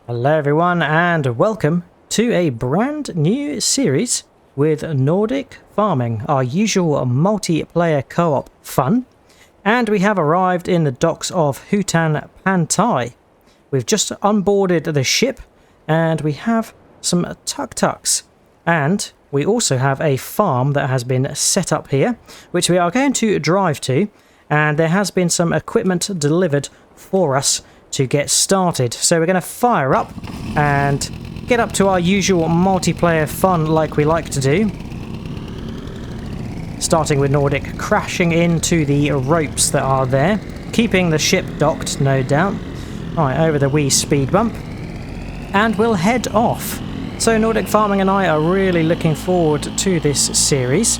Hello everyone and welcome to a brand new series with Nordic Farming, our usual multiplayer co-op fun. And we have arrived in the docks of Hutan Pantai. We've just onboarded the ship and we have some tuk-tuks. And we also have a farm that has been set up here, which we are going to drive to. And there has been some equipment delivered for us to get started. So we're going to fire up and get up to our usual multiplayer fun like we like to do. Starting with Nordic crashing into the ropes that are there, keeping the ship docked, no doubt. Right, over the wee speed bump. And we'll head off. So Nordic Farming and I are really looking forward to this series.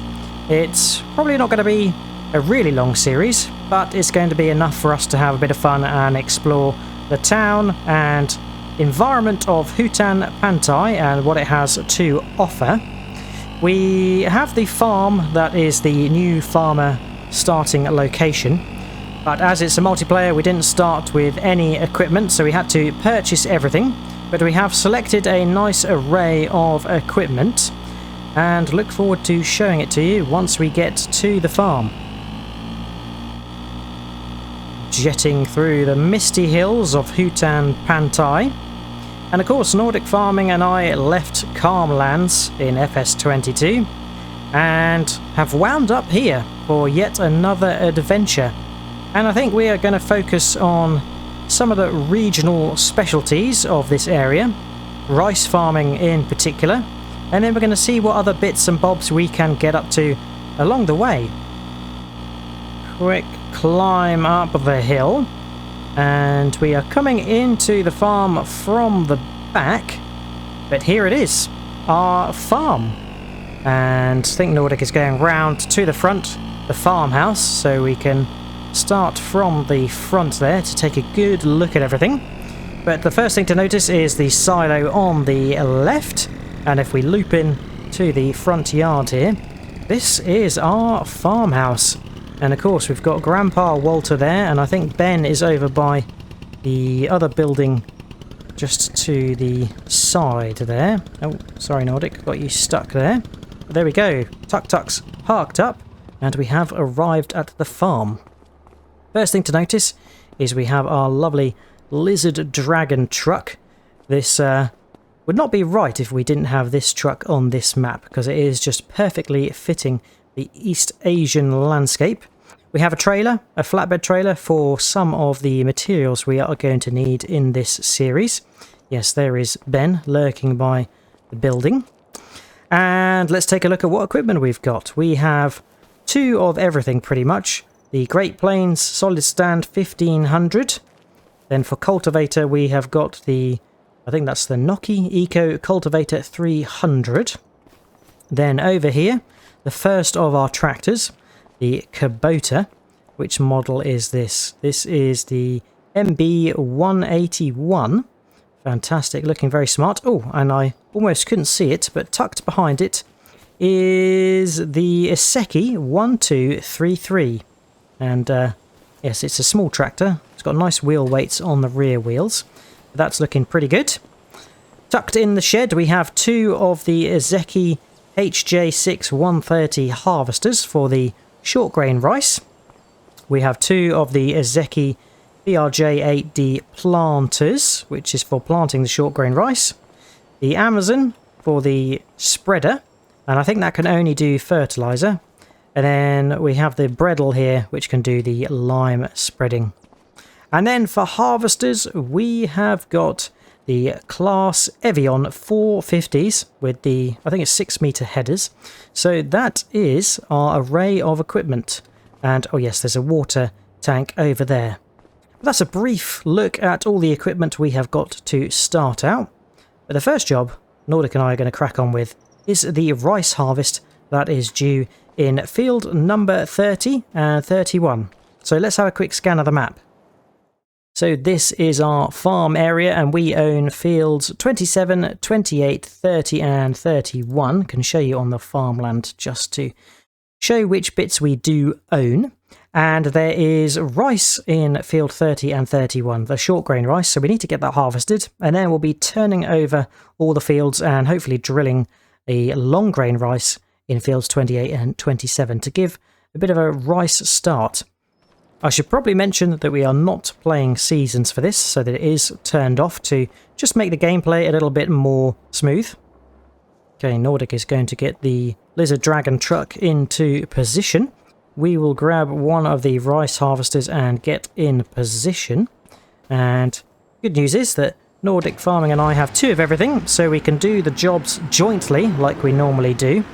It's probably not going to be a really long series, but it's going to be enough for us to have a bit of fun and explore the town and environment of Hutan Pantai and what it has to offer. We have the farm that is the new farmer starting location, but as it's a multiplayer we didn't start with any equipment, so we had to purchase everything, but we have selected a nice array of equipment and look forward to showing it to you once we get to the farm. Jetting through the misty hills of Hutan Pantai. And of course Nordic Farming and I left Calm Lands in FS25 and have wound up here for yet another adventure. And I think we are going to focus on some of the regional specialties of this area, rice farming in particular, and then we're going to see what other bits and bobs we can get up to along the way. Quick climb up the hill and we are coming into the farm from the back, but here it is, our farm. And I think Nordic is going round to the front, the farmhouse, so we can start from the front there to take a good look at everything. But the first thing to notice is the silo on the left, and if we loop in to the front yard here, this is our farmhouse. And of course we've got Grandpa Walter there, and I think Ben is over by the other building just to the side there. Oh, sorry Nordic, got you stuck there. But there we go, tuk-tuks parked up, and we have arrived at the farm. First thing to notice is we have our lovely lizard dragon truck. This would not be right if we didn't have this truck on this map, because it is just perfectly fitting the East Asian landscape. We have a trailer, a flatbed trailer for some of the materials we are going to need in this series. Yes, there is Ben lurking by the building. And let's take a look at what equipment we've got. We have two of everything pretty much. The Great Plains Solid Stand 1500. Then for cultivator we have got the, I think that's the Noki Eco Cultivator 300. Then over here, the first of our tractors, the Kubota. Which model is this? This is the MB181. Fantastic, looking very smart. Oh, and I almost couldn't see it, but tucked behind it is the Iseki 1233. And yes, it's a small tractor. It's got nice wheel weights on the rear wheels. That's looking pretty good. Tucked in the shed, we have two of the Iseki HJ6 130 harvesters for the short grain rice. We have two of the Iseki BRJ8D planters, which is for planting the short grain rice. The Amazon for the spreader, and I think that can only do fertilizer. And then we have the Bredel here, which can do the lime spreading. And then for harvesters, we have got the Class Evian 450s with the, I think it's 6 meter headers. So that is our array of equipment. And oh yes, there's a water tank over there. That's a brief look at all the equipment we have got to start out. But the first job Nordic and I are going to crack on with is the rice harvest that is due in field number 30 and 31. So let's have a quick scan of the map. So this is our farm area and we own fields 27, 28, 30 and 31. Can show you on the farmland just to show which bits we do own. And there is rice in field 30 and 31, the short grain rice, so we need to get that harvested, and then we'll be turning over all the fields and hopefully drilling a long grain rice in fields 28 and 27 to give a bit of a rice start. I should probably mention that we are not playing seasons for this, so that it is turned off to just make the gameplay a little bit more smooth. Okay, Nordic is going to get the Lizard Dragon truck into position. We will grab one of the rice harvesters and get in position. And good news is that Nordic Farming and I have 2 of everything, so we can do the jobs jointly like we normally do.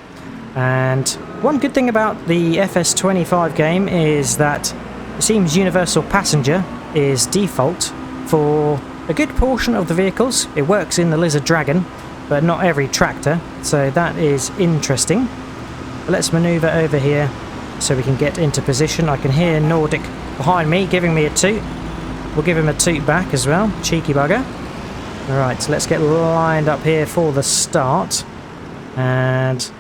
And one good thing about the FS25 game is that it seems Universal Passenger is default for a good portion of the vehicles. It works in the Lizard Dragon, but not every tractor, so that is interesting. But let's manoeuvre over here so we can get into position. I can hear Nordic behind me giving me a toot. We'll give him a toot back as well, cheeky bugger. Alright, so let's get lined up here for the start. And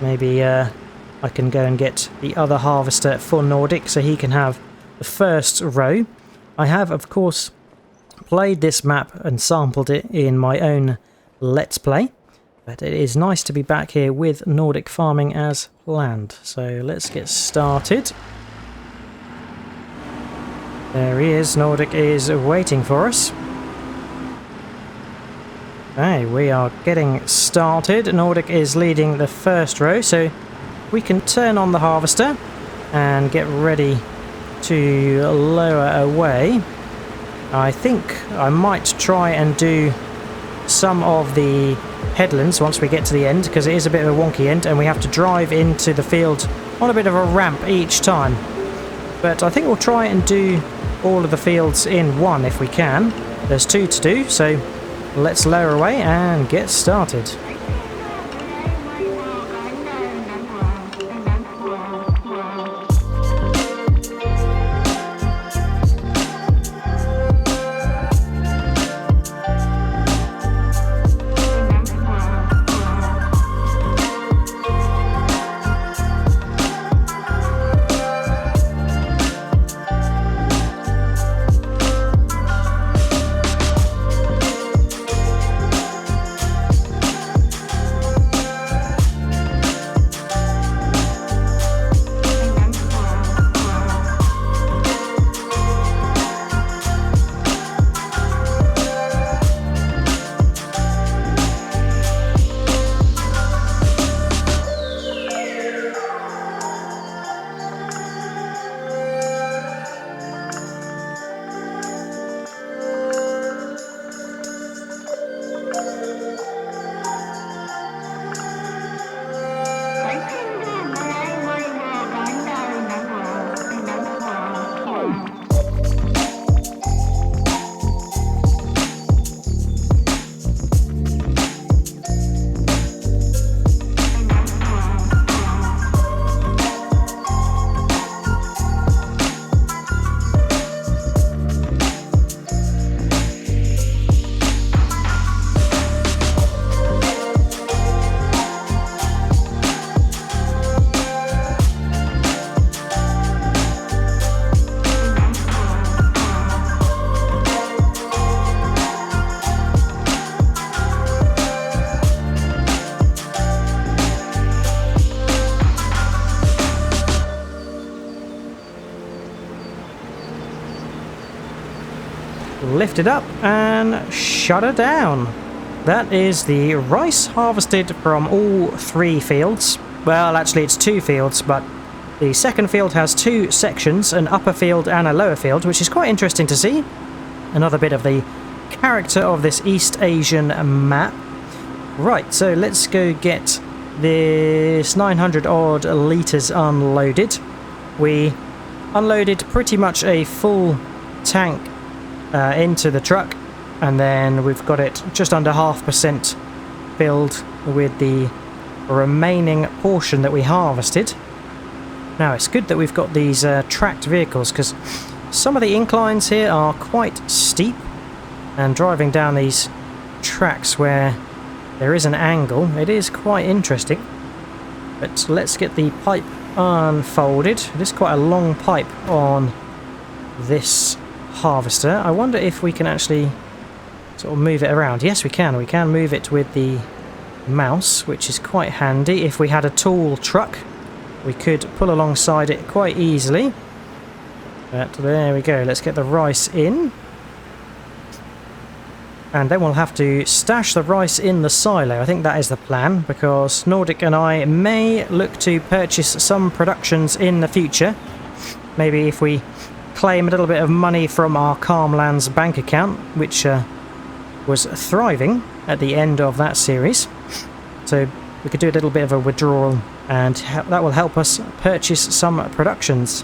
maybe I can go and get the other harvester for Nordic so he can have the first row. I have, of course, played this map and sampled it in my own Let's Play, but it is nice to be back here with Nordic Farming as planned. So let's get started. There he is. Nordic is waiting for us. Okay, we are getting started. Nordic is leading the first row, so we can turn on the harvester and get ready to lower away. I think I might try and do some of the headlands once we get to the end, because it is a bit of a wonky end and we have to drive into the field on a bit of a ramp each time. But I think we'll try and do all of the fields in one if we can. There's 2 to do, so let's lower away and get started. Lift it up and shut her down. That is the rice harvested from all 3 fields. Well, actually it's 2 fields, but the second field has 2 sections, an upper field and a lower field, which is quite interesting to see. Another bit of the character of this East Asian map. Right, so let's go get this 900 odd litres unloaded. We unloaded pretty much a full tank into the truck, and then we've got it just under 0.5% filled with the remaining portion that we harvested. Now it's good that we've got these tracked vehicles, because some of the inclines here are quite steep, and driving down these tracks where there is an angle, it is quite interesting. But let's get the pipe unfolded. It is quite a long pipe on this harvester. I wonder if we can actually sort of move it around. Yes, we can. We can move it with the mouse, which is quite handy. If we had a tool truck, we could pull alongside it quite easily. But there we go. Let's get the rice in. And then we'll have to stash the rice in the silo. I think that is the plan, because Nordic and I may look to purchase some productions in the future. Maybe if we claim a little bit of money from our Calmlands bank account, which was thriving at the end of that series. So we could do a little bit of a withdrawal, and that will help us purchase some productions.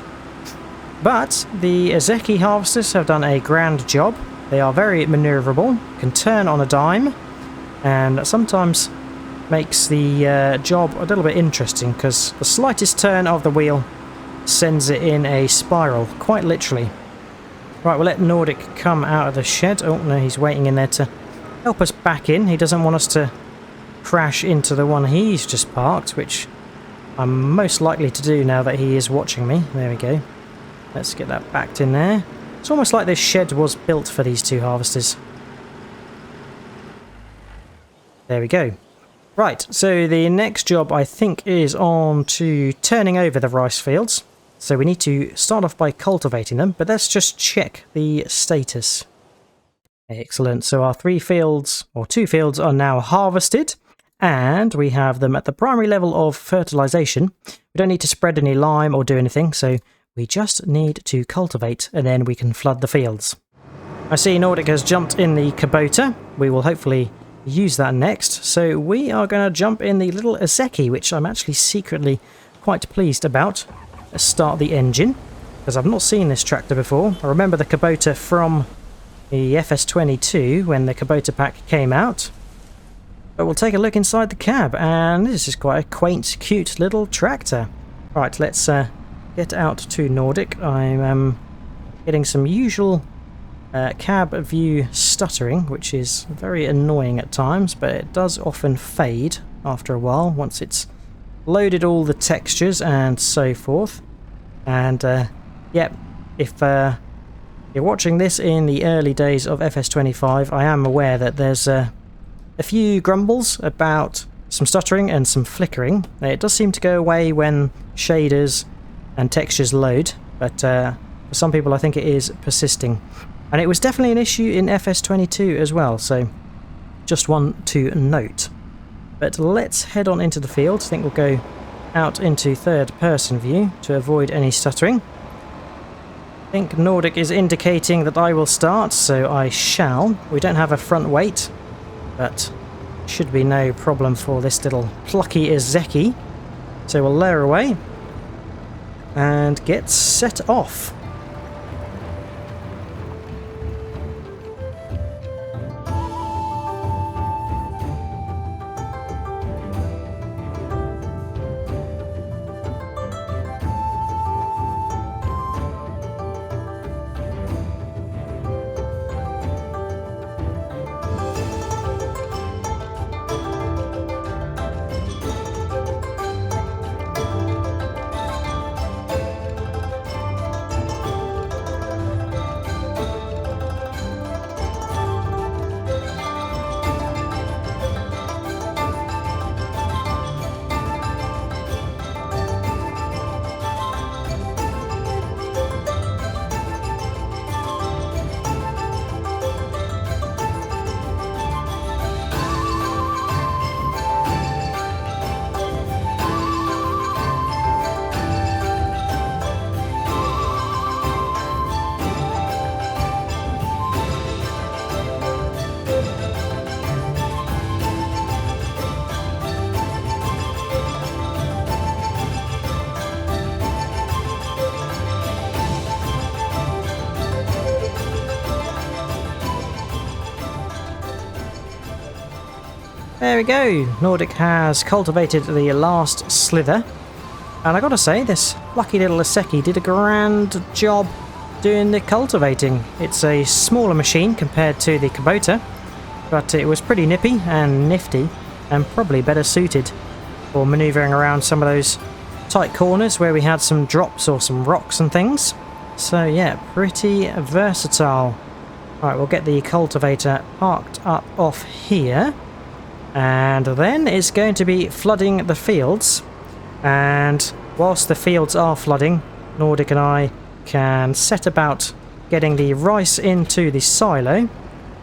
But the Ezeki harvesters have done a grand job. They are very maneuverable, can turn on a dime, and sometimes makes the job a little bit interesting, because the slightest turn of the wheel sends it in a spiral, quite literally. Right, we'll let Nordic come out of the shed. Oh no, he's waiting in there to help us back in. He doesn't want us to crash into the one he's just parked, which I'm most likely to do now that he is watching me. There we go. Let's get that backed in there. It's almost like this shed was built for these two harvesters. There we go. Right, so the next job I think is on to turning over the rice fields. So we need to start off by cultivating them, but let's just check the status. Excellent, so our 3 fields, or 2 fields, are now harvested, and we have them at the primary level of fertilization. We don't need to spread any lime or do anything, so we just need to cultivate, and then we can flood the fields. I see Nordic has jumped in the Kubota. We will hopefully use that next. So we are going to jump in the little Ezeki, which I'm actually secretly quite pleased about. Let's start the engine, because I've not seen this tractor before. I remember the Kubota from the FS25 when the Kubota pack came out. But we'll take a look inside the cab, and this is quite a quaint, cute little tractor. Right, let's get out to Nordic. I'm getting some usual cab view stuttering, which is very annoying at times, but it does often fade after a while once it's loaded all the textures and so forth. And yep, if you're watching this in the early days of FS25, I am aware that there's a few grumbles about some stuttering and some flickering. It does seem to go away when shaders and textures load, but for some people I think it is persisting. And it was definitely an issue in FS25 as well, so just one to note. But let's head on into the field. I think we'll go out into third person view to avoid any stuttering. I think Nordic is indicating that I will start, so I shall. We don't have a front weight, but should be no problem for this little plucky Ezeki. So we'll lower away and get set off. There we go, Nordic has cultivated the last slither, and I gotta say, this lucky little Ezeki did a grand job doing the cultivating. It's a smaller machine compared to the Kubota, but it was pretty nippy and nifty, and probably better suited for manoeuvring around some of those tight corners where we had some drops or some rocks and things. So yeah, pretty versatile. Right, we'll get the cultivator parked up off here. And then it's going to be flooding the fields. And whilst the fields are flooding, Nordic and I can set about getting the rice into the silo.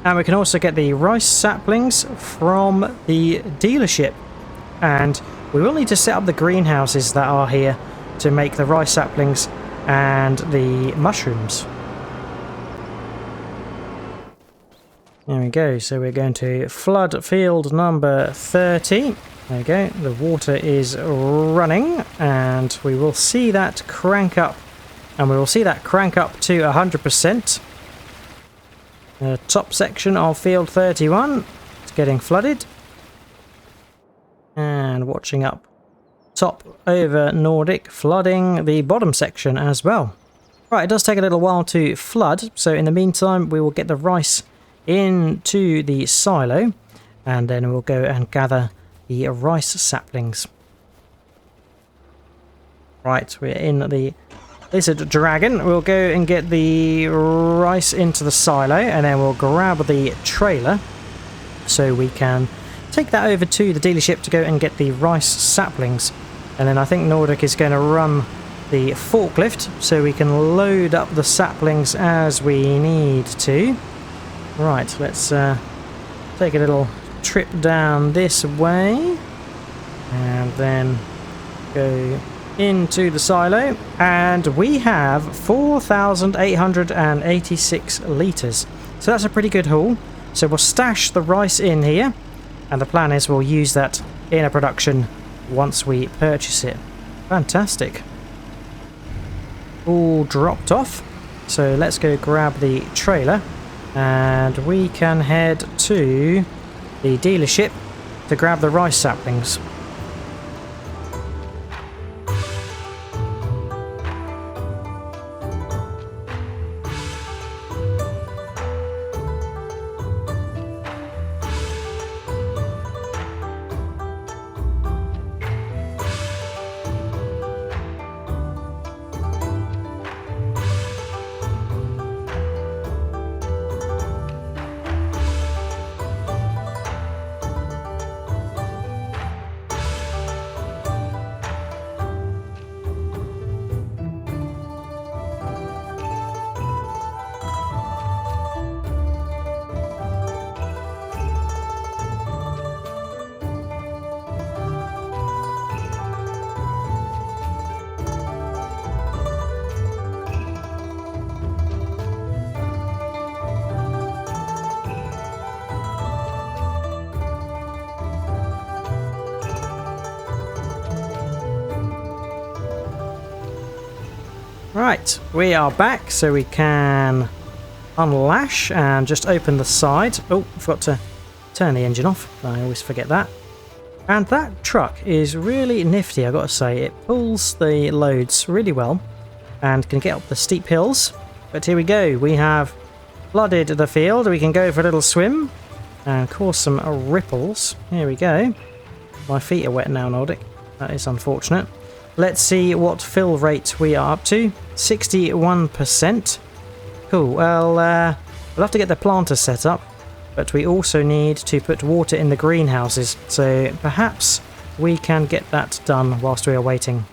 And we can also get the rice saplings from the dealership. And we will need to set up the greenhouses that are here to make the rice saplings and the mushrooms. There we go. So we're going to flood field number 30. There we go. The water is running and we will see that crank up. And we will see that crank up to 100%. The top section of field 31 is getting flooded. And watching up top over Nordic, flooding the bottom section as well. Right, it does take a little while to flood, so in the meantime we will get the rice into the silo and then we'll go and gather the rice saplings. Right, we're in the lizard dragon. We'll go and get the rice into the silo and then we'll grab the trailer so we can take that over to the dealership to go and get the rice saplings. And then I think Nordic is going to run the forklift so we can load up the saplings as we need to. Right, let's take a little trip down this way and then go into the silo, and we have 4,886 litres. So that's a pretty good haul. So we'll stash the rice in here, and the plan is we'll use that in a production once we purchase it. Fantastic. All dropped off. So let's go grab the trailer, and we can head to the dealership to grab the rice saplings. Right, we are back, so we can unlash and just open the side. Oh, I forgot to turn the engine off. I always forget that. And that truck is really nifty, I gotta say. It pulls the loads really well and can get up the steep hills. But here we go, we have flooded the field. We can go for a little swim and cause some ripples. Here we go. My feet are wet now, Nordic. That is unfortunate. Let's see what fill rate we are up to. 61%. Cool. Well, we'll have to get the planter set up, but we also need to put water in the greenhouses. So perhaps we can get that done whilst we are waiting.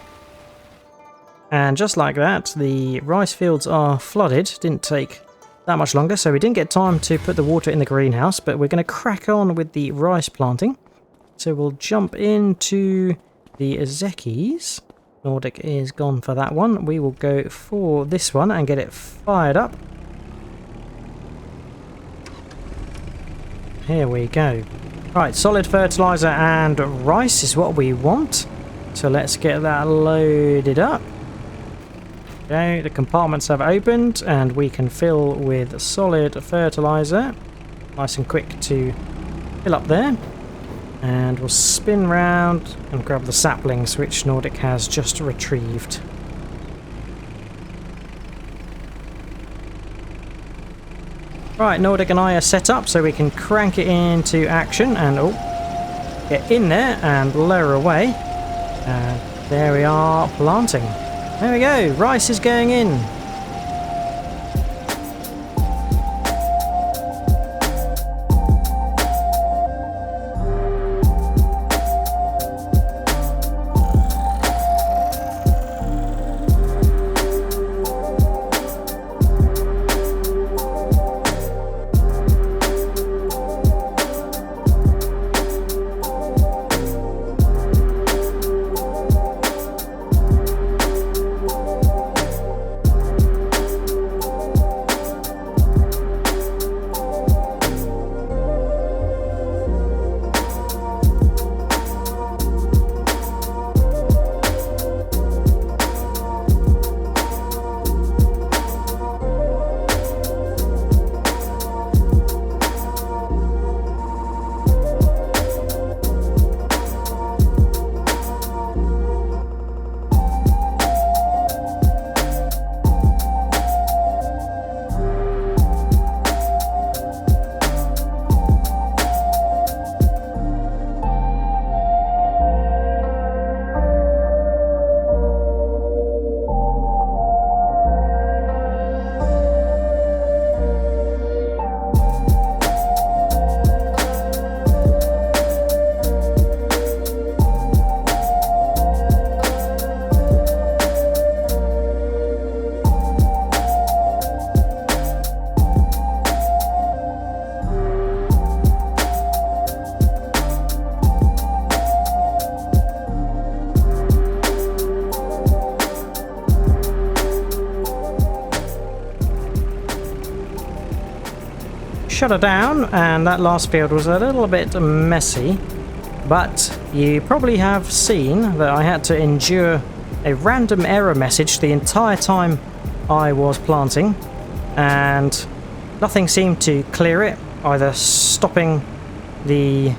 And just like that, the rice fields are flooded. Didn't take that much longer, so we didn't get time to put the water in the greenhouse, but we're going to crack on with the rice planting. So we'll jump into the Zekis. Nordic is gone for that one. We will go for this one and get it fired up. Here we go. Right, solid fertilizer and rice is what we want. So let's get that loaded up. Okay, the compartments have opened and we can fill with solid fertilizer. Nice and quick to fill up there. And we'll spin round and grab the saplings, which Nordic has just retrieved. Right, Nordic and I are set up so we can crank it into action and get in there and lower away. there we are planting. There we go, rice is going in. Shut her down, and that last field was a little bit messy, but you probably have seen that I had to endure a random error message the entire time I was planting, and nothing seemed to clear it, either stopping the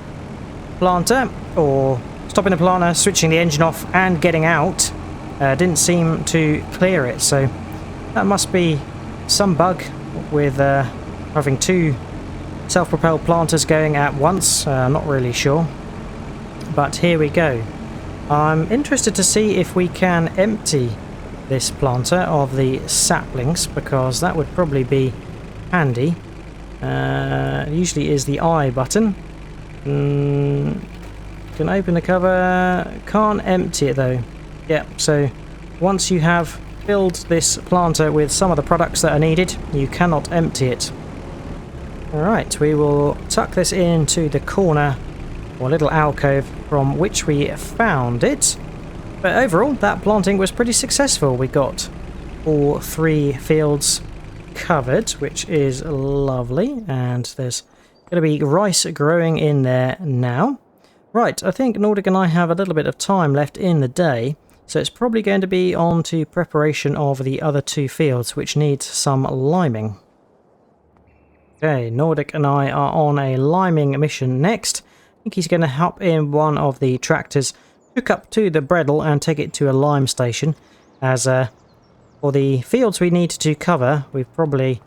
planter or stopping the planter, switching the engine off and getting out. Didn't seem to clear it, so that must be some bug with having two self-propelled planters going at once. Not really sure, but here we go. I'm interested to see if we can empty this planter of the saplings, because that would probably be handy. It usually is the I button. Can open the cover, can't empty it though. Yeah, so once you have filled this planter with some of the products that are needed, you cannot empty it. Alright, we will tuck this into the corner or little alcove from which we found it. But overall, that planting was pretty successful. We got all 3 fields covered, which is lovely, and there's going to be rice growing in there now. Right, I think Nordic and I have a little bit of time left in the day, so it's probably going to be on to preparation of the other 2 fields, which need some liming. Okay, Nordic and I are on a liming mission next. I think he's going to hop in one of the tractors, hook up to the Bredel and take it to a lime station. As for the fields we need to cover, we probably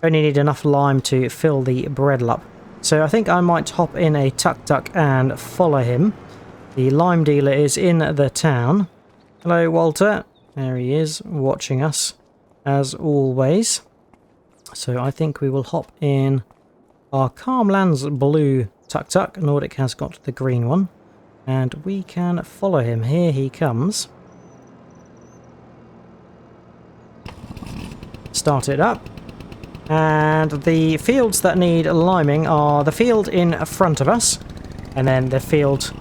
only need enough lime to fill the Bredel up. So I think I might hop in a tuk-tuk and follow him. The lime dealer is in the town. Hello, Walter. There he is, watching us, as always. So I think we will hop in our Calmlands blue tuk-tuk. Nordic has got the green one, and we can follow him. Here he comes. Start it up. And the fields that need liming are the field in front of us, and then the field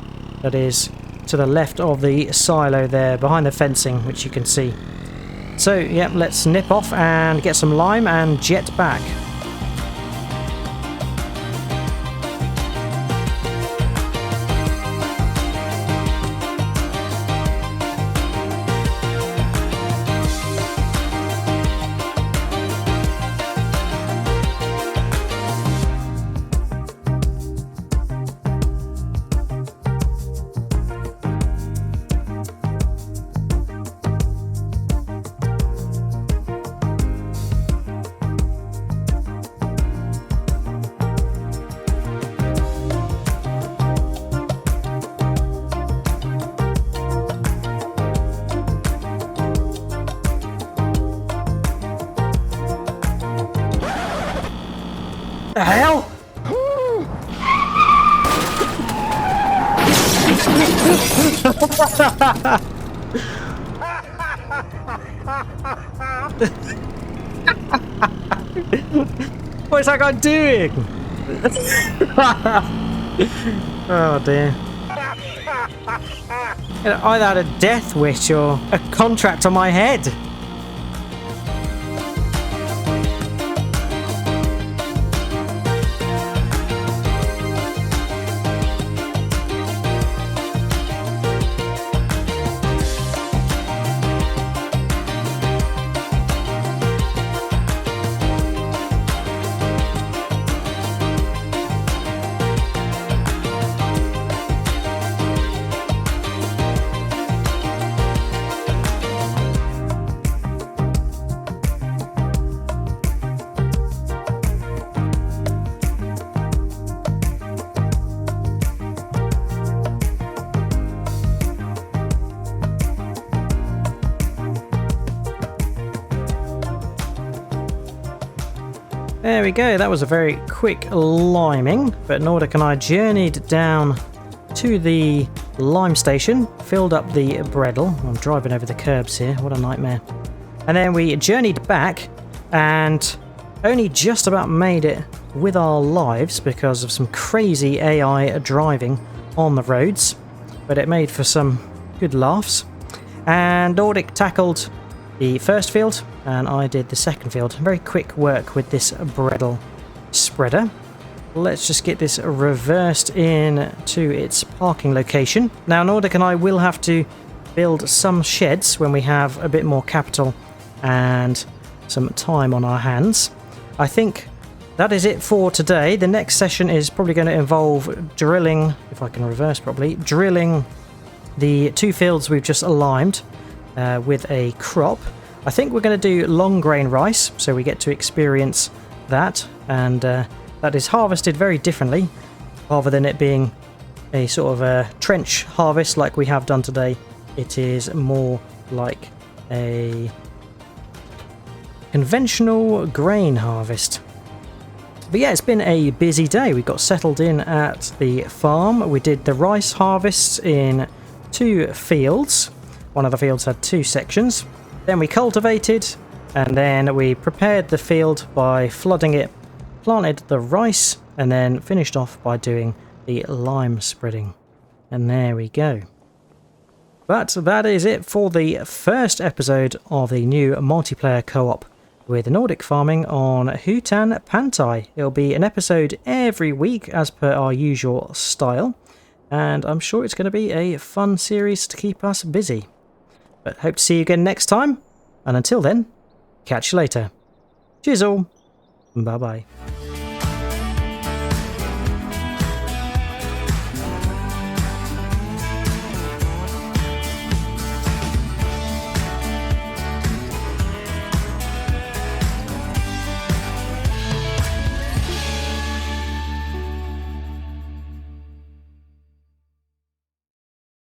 that is to the left of the silo there, behind the fencing, which you can see. So, yeah, let's nip off and get some lime and jet back. What is that guy doing? Oh dear. I either had a death wish or a contract on my head. There we go, that was a very quick liming, but Nordic and I journeyed down to the lime station, filled up the Bredel. I'm driving over the curbs here, what a nightmare. And then we journeyed back and only just about made it with our lives because of some crazy AI driving on the roads, but it made for some good laughs. And Nordic tackled the first field and I did the second field. Very quick work with this Bredel spreader. Let's just get this reversed in to its parking location. Now Nordic and I will have to build some sheds when we have a bit more capital and some time on our hands. I think that is it for today. The next session is probably going to involve drilling, if I can reverse properly, drilling the two fields we've just limed with a crop. I think we're going to do long grain rice, so we get to experience that, and that is harvested very differently. Rather than it being a sort of a trench harvest like we have done today, it is more like a conventional grain harvest. But yeah, it's been a busy day. We got settled in at the farm. We did the rice harvests in 2 fields. One of the fields had 2 sections. Then we cultivated, and then we prepared the field by flooding it, planted the rice, and then finished off by doing the lime spreading. And there we go. But that is it for the first episode of the new multiplayer co-op with Nordic farming on Hutan Pantai. It'll be an episode every week as per our usual style, and I'm sure it's going to be a fun series to keep us busy. But hope to see you again next time, and until then, catch you later. Cheers all, bye bye.